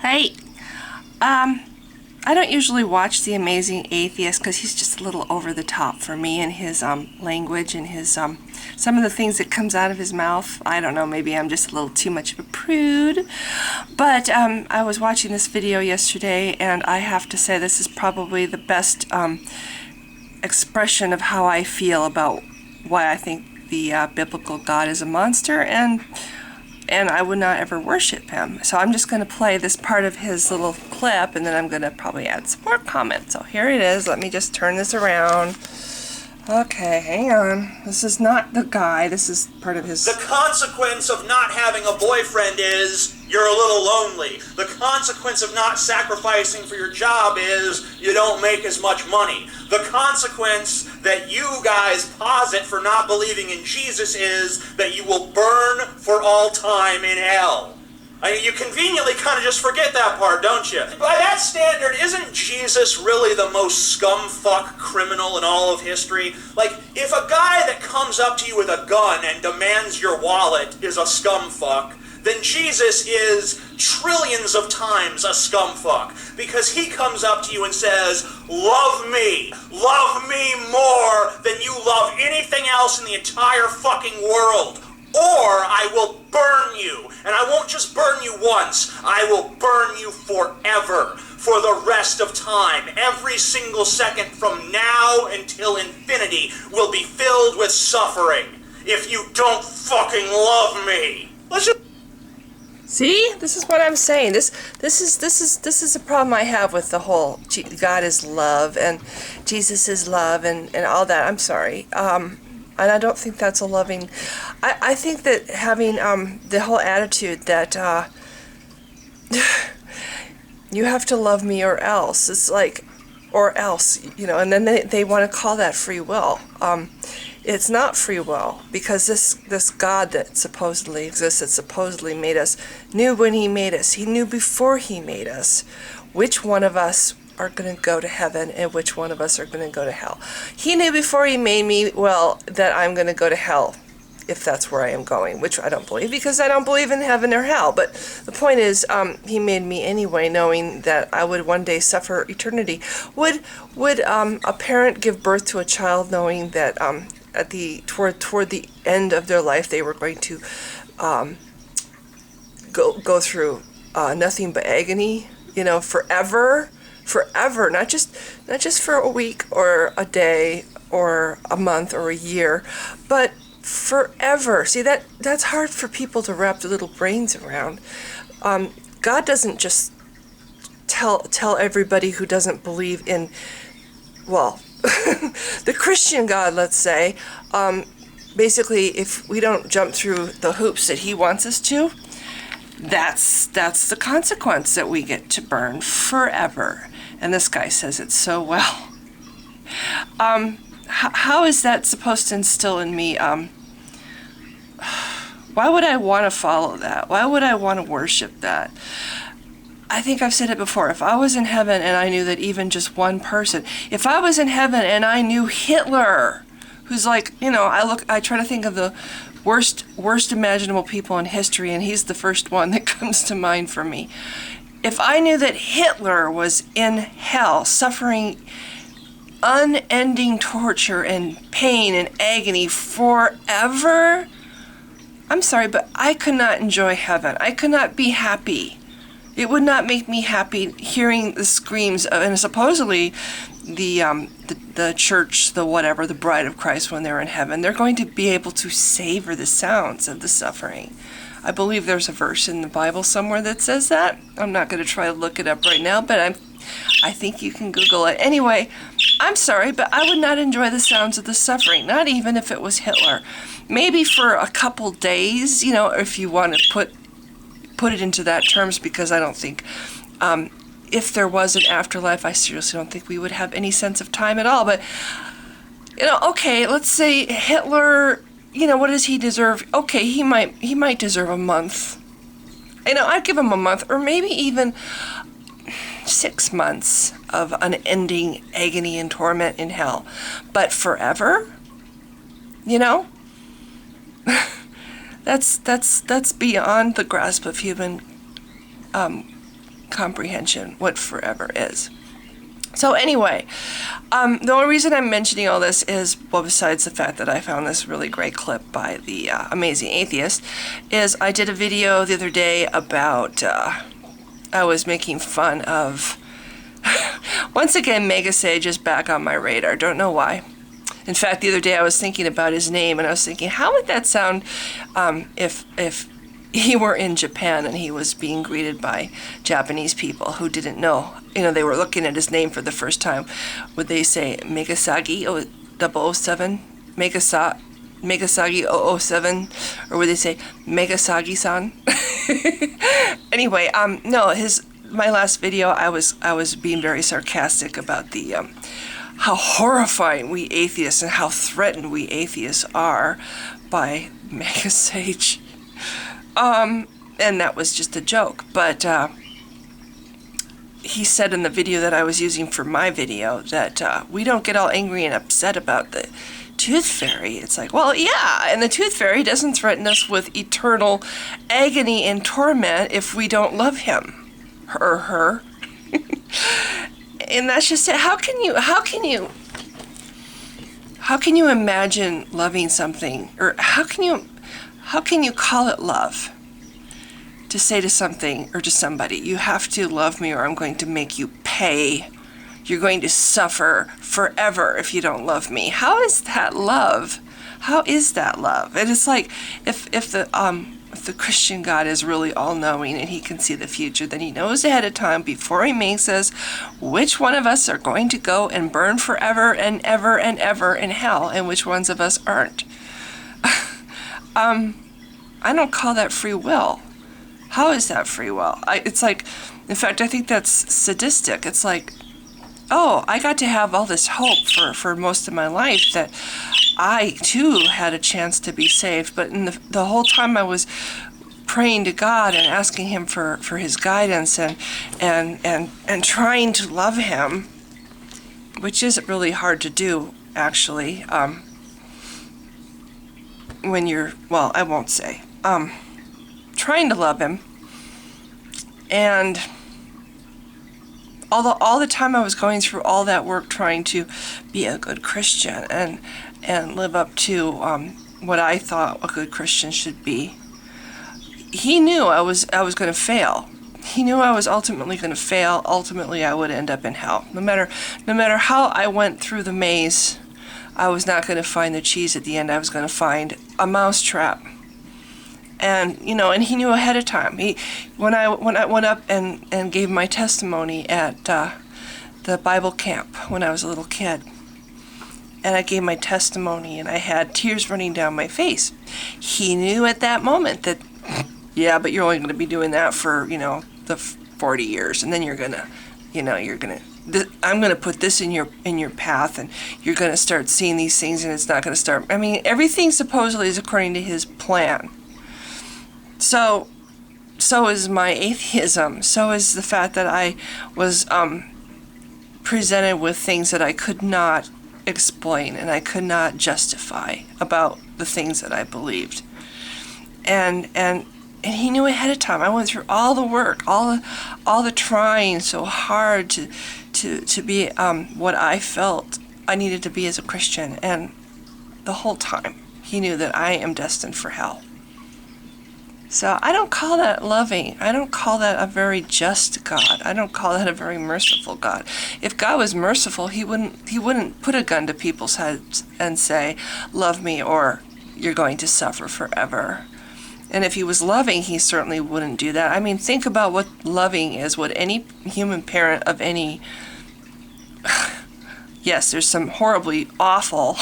Hey, I don't usually watch The Amazing Atheist because he's just a little over the top for me, and his language and his some of the things that comes out of his mouth. I don't know, maybe I'm just a little too much of a prude. But I was watching this video yesterday, and I have to say this is probably the best expression of how I feel about why I think the biblical God is a monster, and I would not ever worship him. So I'm just going to play this part of his little clip, and then I'm going to probably add some more comments. So here it is. Let me just turn this around. Okay, hang on. This is not the guy. This is part of his... The consequence of not having a boyfriend is you're a little lonely. The consequence of not sacrificing for your job is you don't make as much money. The consequence that you guys posit for not believing in Jesus is that you will burn for all time in hell. I mean, you conveniently kind of just forget that part, don't you? By that standard, isn't Jesus really the most scumfuck criminal in all of history? Like, if a guy that comes up to you with a gun and demands your wallet is a scumfuck, then Jesus is trillions of times a scumfuck, because he comes up to you and says, love me more than you love anything else in the entire fucking world, or I will burn you. And I won't just burn you once, I will burn you forever, for the rest of time. Every single second from now until infinity will be filled with suffering if you don't fucking love me. Let's just... See, this is what I'm saying. This is a problem I have with the whole God is love and Jesus is love and all that. I'm sorry. And I don't think that's a loving... I think that having the whole attitude that you have to love me or else, it's like, or else, you know, and then they want to call that free will. It's not free will, because this God that supposedly exists, that supposedly made us, knew when he made us. He knew before he made us which one of us are going to go to heaven and which one of us are going to go to hell. He knew before he made me, well, that I'm going to go to hell, if that's where I am going, which I don't believe, because I don't believe in heaven or hell. But the point is, he made me anyway, knowing that I would one day suffer eternity. Would a parent give birth to a child knowing that at the toward the end of their life they were going to go through nothing but agony, you know, forever, not just for a week or a day or a month or a year, but forever? See, that's hard for people to wrap their little brains around. God doesn't just tell everybody who doesn't believe in, well, the Christian God, let's say, basically, if we don't jump through the hoops that he wants us to, that's the consequence, that we get to burn forever. And this guy says it so well. How is that supposed to instill in me? Why would I want to follow that? Why would I want to worship that? I think I've said it before. If I was in heaven and I knew that even just one person, if I was in heaven and I knew Hitler, who's like, you know, I try to think of the worst imaginable people in history, and he's the first one that comes to mind for me. If I knew that Hitler was in hell, suffering unending torture and pain and agony forever, I'm sorry, but I could not enjoy heaven. I could not be happy. It would not make me happy hearing the screams of, and supposedly the church, the whatever, the bride of Christ, when they're in heaven, they're going to be able to savor the sounds of the suffering. I believe there's a verse in the Bible somewhere that says that. I'm not going to try to look it up right now, but I think you can Google it. Anyway, I'm sorry, but I would not enjoy the sounds of the suffering, not even if it was Hitler. Maybe for a couple days, you know, if you want to put it into that terms, because I don't think, if there was an afterlife, I seriously don't think we would have any sense of time at all. But, you know, okay, let's say Hitler, you know, what does he deserve? Okay, he might deserve a month. You know, I'd give him a month, or maybe even 6 months of unending agony and torment in hell. But forever? You know? That's beyond the grasp of human comprehension what forever is. So anyway, the only reason I'm mentioning all this is, well, besides the fact that I found this really great clip by the Amazing Atheist, is I did a video the other day about, I was making fun of, once again, Mega Sage is back on my radar. Don't know why. In fact, the other day I was thinking about his name, and I was thinking, how would that sound if he were in Japan and he was being greeted by Japanese people who didn't know, they were looking at his name for the first time. Would they say Megasagi 007, Megasagi 007, or would they say Megasagi-san? Anyway, no, my last video, I was being very sarcastic about the how horrifying we atheists and how threatened we atheists are by Mega Sage. And that was just a joke, but he said in the video that I was using for my video that we don't get all angry and upset about the tooth fairy. It's like, well, yeah, and the tooth fairy doesn't threaten us with eternal agony and torment if we don't love him or her. And that's just it. How can you imagine loving something, or how can you call it love? To say to something or to somebody, you have to love me or I'm going to make you pay. You're going to suffer forever if you don't love me. How is that love? How is that love? And it's like if the Christian God is really all-knowing and he can see the future, then he knows ahead of time before he makes us which one of us are going to go and burn forever and ever and ever in hell and which ones of us aren't. I don't call that free will. How is that free will? It's like, in fact, I think that's sadistic. It's like, oh, I got to have all this hope for most of my life that I too had a chance to be saved. But in the whole time I was praying to God and asking him for his guidance and trying to love him, which isn't really hard to do, actually. When you're, well, I won't say, trying to love him, and all the time I was going through all that work trying to be a good Christian and live up to what I thought a good Christian should be. He knew I was going to fail. He knew I was ultimately going to fail. Ultimately, I would end up in hell. No matter how I went through the maze, I was not going to find the cheese at the end. I was going to find a mousetrap. And and he knew ahead of time. When I went up and gave my testimony at the Bible camp when I was a little kid, and I gave my testimony and I had tears running down my face, he knew at that moment that, yeah, but you're only going to be doing that for the 40 years, and then you're gonna I'm going to put this in your path, and you're going to start seeing these things, and it's not going to start. I mean, everything supposedly is according to his plan. So is my atheism. So is the fact that I was presented with things that I could not explain and I could not justify about the things that I believed. And he knew ahead of time. I went through all the work, all the trying so hard to be what I felt I needed to be as a Christian, and the whole time he knew that I am destined for hell. So I don't call that loving. I don't call that a very just God. I don't call that a very merciful God. If God was merciful, he wouldn't put a gun to people's heads and say, "Love me or you're going to suffer forever." And if he was loving, he certainly wouldn't do that. I mean, think about what loving is, what any human parent of any... Yes, there's some horribly awful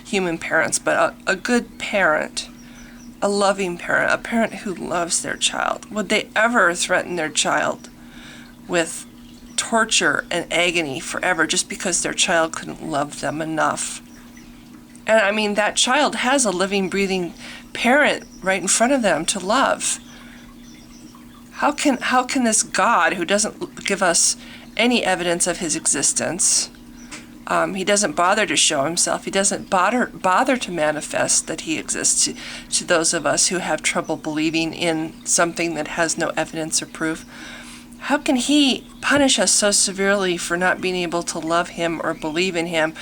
human parents, but a good parent, a loving parent, a parent who loves their child, would they ever threaten their child with torture and agony forever just because their child couldn't love them enough? And I mean, that child has a living, breathing parent right in front of them to love. How can this God, who doesn't give us any evidence of his existence, he doesn't bother to show himself, he doesn't bother to manifest that he exists to those of us who have trouble believing in something that has no evidence or proof, How can he punish us so severely for not being able to love him or believe in him?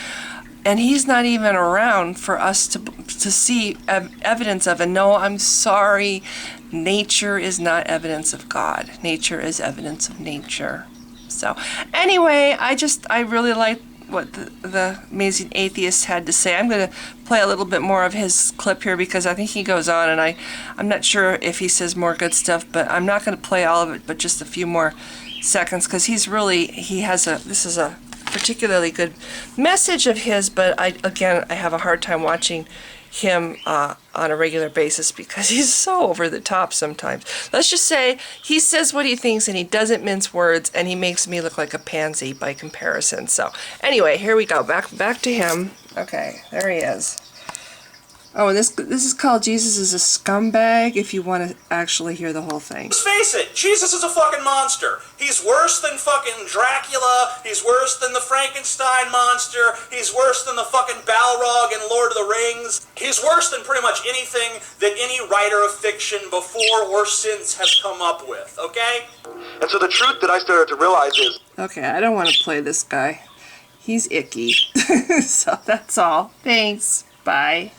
And he's not even around for us to see evidence of. And no, I'm sorry, nature is not evidence of God. Nature is evidence of nature. So anyway, I really like what the amazing atheist had to say. I'm going to play a little bit more of his clip here because I think he goes on, and I'm not sure if he says more good stuff, but I'm not going to play all of it, but just a few more seconds, because this is a particularly good message of his, but I have a hard time watching him on a regular basis because he's so over the top sometimes. Let's just say he says what he thinks and he doesn't mince words, and he makes me look like a pansy by comparison. So anyway, here we go. Back to him. Okay, there he is. Oh, and this is called Jesus is a Scumbag, if you want to actually hear the whole thing. Let's face it, Jesus is a fucking monster. He's worse than fucking Dracula. He's worse than the Frankenstein monster. He's worse than the fucking Balrog in Lord of the Rings. He's worse than pretty much anything that any writer of fiction before or since has come up with, okay? And so the truth that I started to realize is... Okay, I don't want to play this guy. He's icky. So that's all. Thanks. Bye.